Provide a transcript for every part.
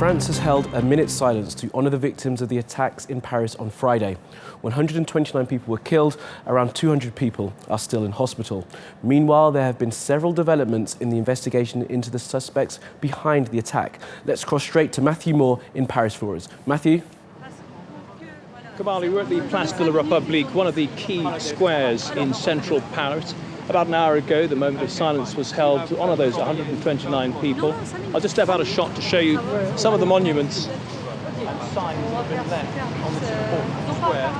France has held a minute's silence to honour the victims of the attacks in Paris on Friday. 129 people were killed, around 200 people are still in hospital. Meanwhile, there have been several developments in the investigation into the suspects behind the attack. Let's cross straight to Matthew Moore in Paris for us. Matthew? Kabali, we're at the Place de la République, one of the key squares in central Paris. About an hour ago, the moment of silence was held to honour those 129 people. I'll just step out a shot to show you some of the monuments and signs that have been left on this important square.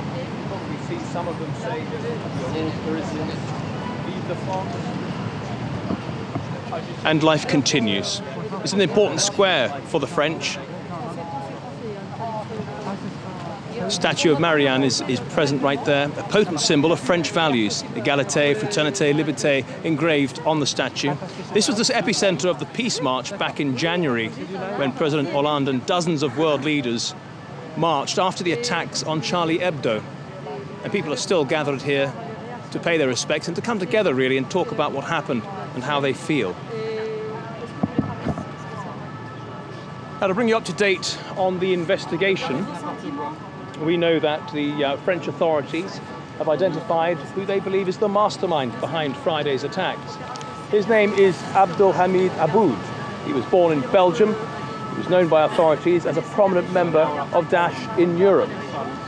We see some of them say, "You're all Parisians, vive la France." And life continues. It's an important square for the French. The statue of Marianne is present right there, a potent symbol of French values, égalité, fraternité, liberté, engraved on the statue. This was the epicenter of the peace march back in January, when President Hollande and dozens of world leaders marched after the attacks on Charlie Hebdo. And people are still gathered here to pay their respects and to come together, really, and talk about what happened and how they feel. Now, to bring you up to date on the investigation, we know that the French authorities have identified who they believe is the mastermind behind Friday's attacks. His name is Abdelhamid Aboud. He was born in Belgium. He was known by authorities as a prominent member of Daesh in Europe.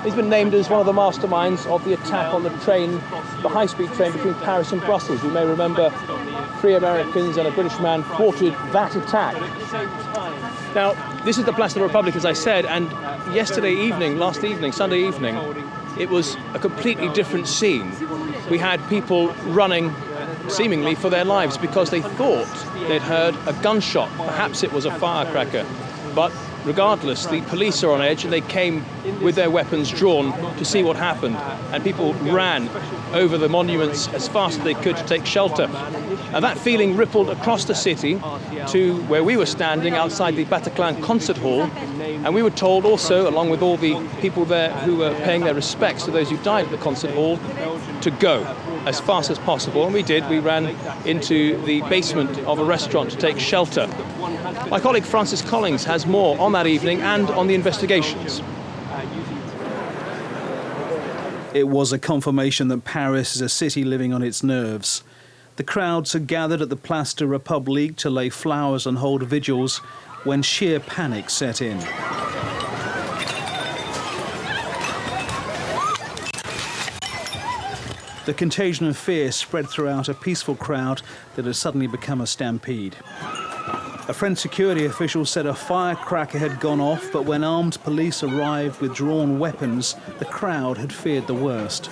He's been named as one of the masterminds of the attack on the train, the high-speed train between Paris and Brussels. You may remember 3 Americans and a British man thwarted that attack. Now, this is the Place de la République, as I said, and last evening, Sunday evening, it was a completely different scene. We had people running, seemingly for their lives, because they thought they'd heard a gunshot. Perhaps it was a firecracker. But regardless, the police are on edge, and they came with their weapons drawn to see what happened. And people ran over the monuments as fast as they could to take shelter. And that feeling rippled across the city to where we were standing outside the Bataclan concert hall. And we were told also, along with all the people there who were paying their respects to those who died at the concert hall, to go as fast as possible. And we did. We ran into the basement of a restaurant to take shelter. My colleague Francis Collings has more on that evening and on the investigations. It was a confirmation that Paris is a city living on its nerves. The crowds had gathered at the Place de la République to lay flowers and hold vigils when sheer panic set in. The contagion of fear spread throughout a peaceful crowd that had suddenly become a stampede. A French security official said a firecracker had gone off, but when armed police arrived with drawn weapons, the crowd had feared the worst.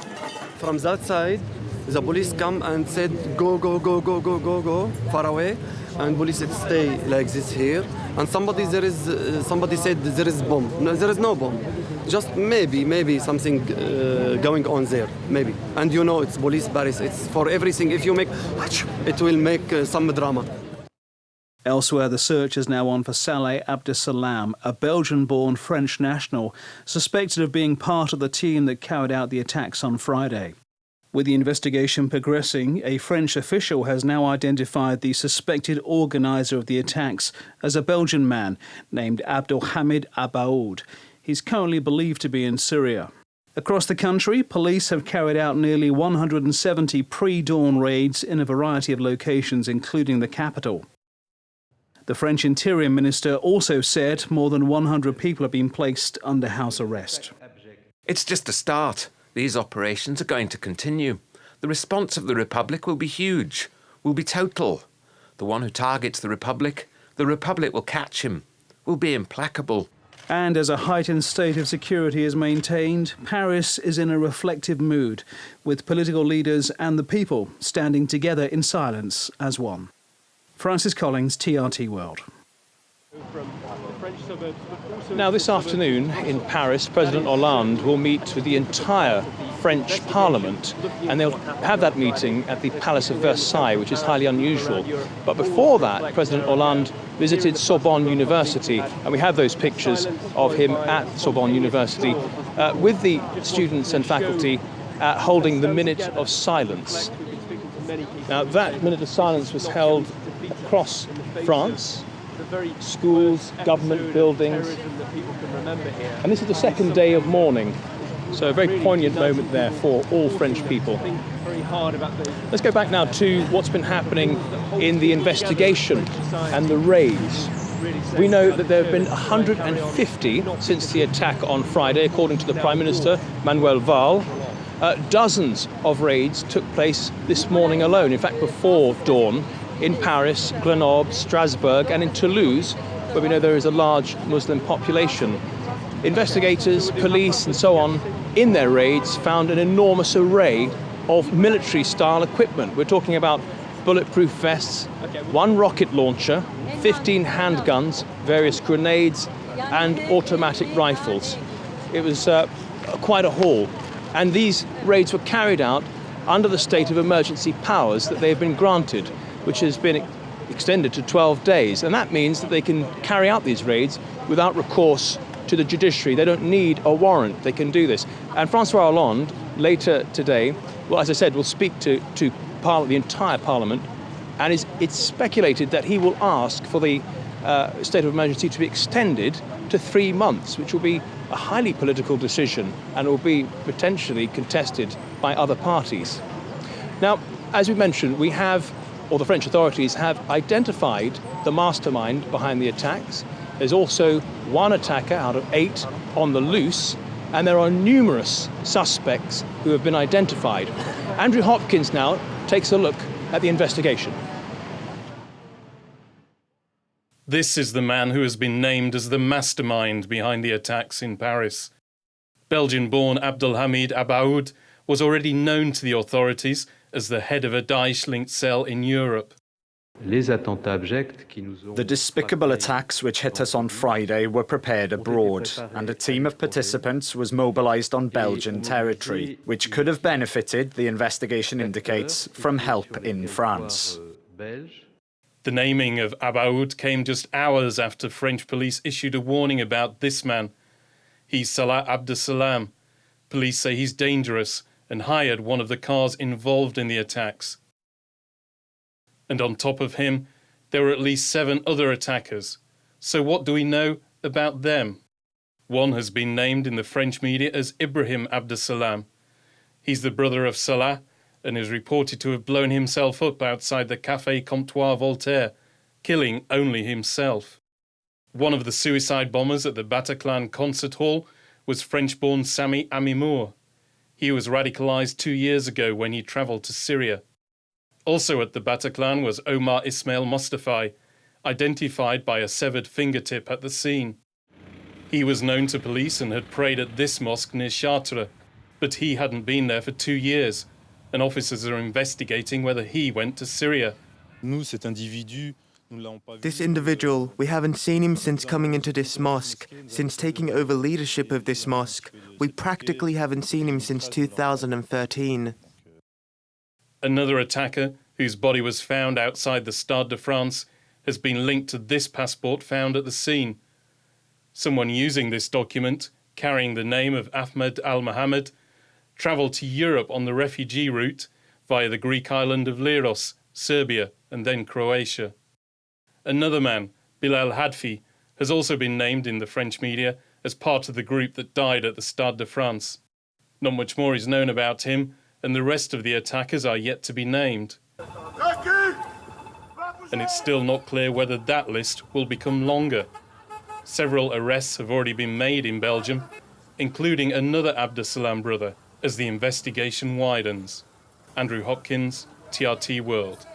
From that side, the police come and said, go, go, go, go, go, go, go, far away. And police said, stay like this here. And somebody said there is bomb. No, there is no bomb. Just maybe something going on there, maybe. And you know, it's police Paris. It's for everything. If you make, it will make some drama. Elsewhere, the search is now on for Saleh Abdeslam, a Belgian-born French national suspected of being part of the team that carried out the attacks on Friday. With the investigation progressing, a French official has now identified the suspected organiser of the attacks as a Belgian man named Abdelhamid Aboud. He's currently believed to be in Syria. Across the country, police have carried out nearly 170 pre-dawn raids in a variety of locations, including the capital. The French Interior Minister also said more than 100 people have been placed under house arrest. It's just a start. These operations are going to continue. The response of the Republic will be huge, will be total. The one who targets the Republic will catch him, will be implacable. And as a heightened state of security is maintained, Paris is in a reflective mood, with political leaders and the people standing together in silence as one. Francis Collings, TRT World. Now, this afternoon in Paris, President Hollande will meet with the entire French Parliament, and they'll have that meeting at the Palace of Versailles, which is highly unusual. But before that, President Hollande visited Sorbonne University, and we have those pictures of him at Sorbonne University with the students and faculty holding the minute of silence. Now, that minute of silence was held across France, schools, government buildings. And this is the second day of mourning. So a very poignant moment there for all French people. Let's go back now to what's been happening in the investigation and the raids. We know that there have been 150 since the attack on Friday, according to the Prime Minister, Manuel Valls. Dozens of raids took place this morning alone. In fact, before dawn, in Paris, Grenoble, Strasbourg, and in Toulouse, where we know there is a large Muslim population. Investigators, police, and so on, in their raids, found an enormous array of military-style equipment. We're talking about bulletproof vests, one rocket launcher, 15 handguns, various grenades, and automatic rifles. It was quite a haul. And these raids were carried out under the state of emergency powers that they've been granted, which has been extended to 12 days. And that means that they can carry out these raids without recourse to the judiciary. They don't need a warrant. They can do this. And François Hollande, later today, well, as I said, will speak to the entire Parliament, and it's speculated that he will ask for the state of emergency to be extended to 3 months, which will be a highly political decision and will be potentially contested by other parties. Now, as we mentioned, the French authorities have identified the mastermind behind the attacks. There's also one attacker out of 8 on the loose, and there are numerous suspects who have been identified. Andrew Hopkins now takes a look at the investigation. This is the man who has been named as the mastermind behind the attacks in Paris. Belgian-born Abdelhamid Abaoud was already known to the authorities as the head of a Daesh-linked cell in Europe. The despicable attacks which hit us on Friday were prepared abroad, and a team of participants was mobilised on Belgian territory, which could have benefited, the investigation indicates, from help in France. The naming of Abaoud came just hours after French police issued a warning about this man. He's Salah Abdeslam. Police say he's dangerous and hired one of the cars involved in the attacks. And on top of him, there were at least 7 other attackers. So what do we know about them? One has been named in the French media as Ibrahim Abdeslam. He's the brother of Salah and is reported to have blown himself up outside the Café Comptoir Voltaire, killing only himself. One of the suicide bombers at the Bataclan concert hall was French-born Sami Amimour. He was radicalised 2 years ago when he travelled to Syria. Also at the Bataclan was Omar Ismail Mostafai, identified by a severed fingertip at the scene. He was known to police and had prayed at this mosque near Chartres, but he hadn't been there for 2 years, and officers are investigating whether he went to Syria. This individual, we haven't seen him since coming into this mosque, since taking over leadership of this mosque. We practically haven't seen him since 2013. Another attacker, whose body was found outside the Stade de France, has been linked to this passport found at the scene. Someone using this document, carrying the name of Ahmed al-Mohammed, travelled to Europe on the refugee route via the Greek island of Leros, Serbia, and then Croatia. Another man, Bilal Hadfi, has also been named in the French media as part of the group that died at the Stade de France. Not much more is known about him, and the rest of the attackers are yet to be named. And it's still not clear whether that list will become longer. Several arrests have already been made in Belgium, including another Abdeslam brother, as the investigation widens. Andrew Hopkins, TRT World.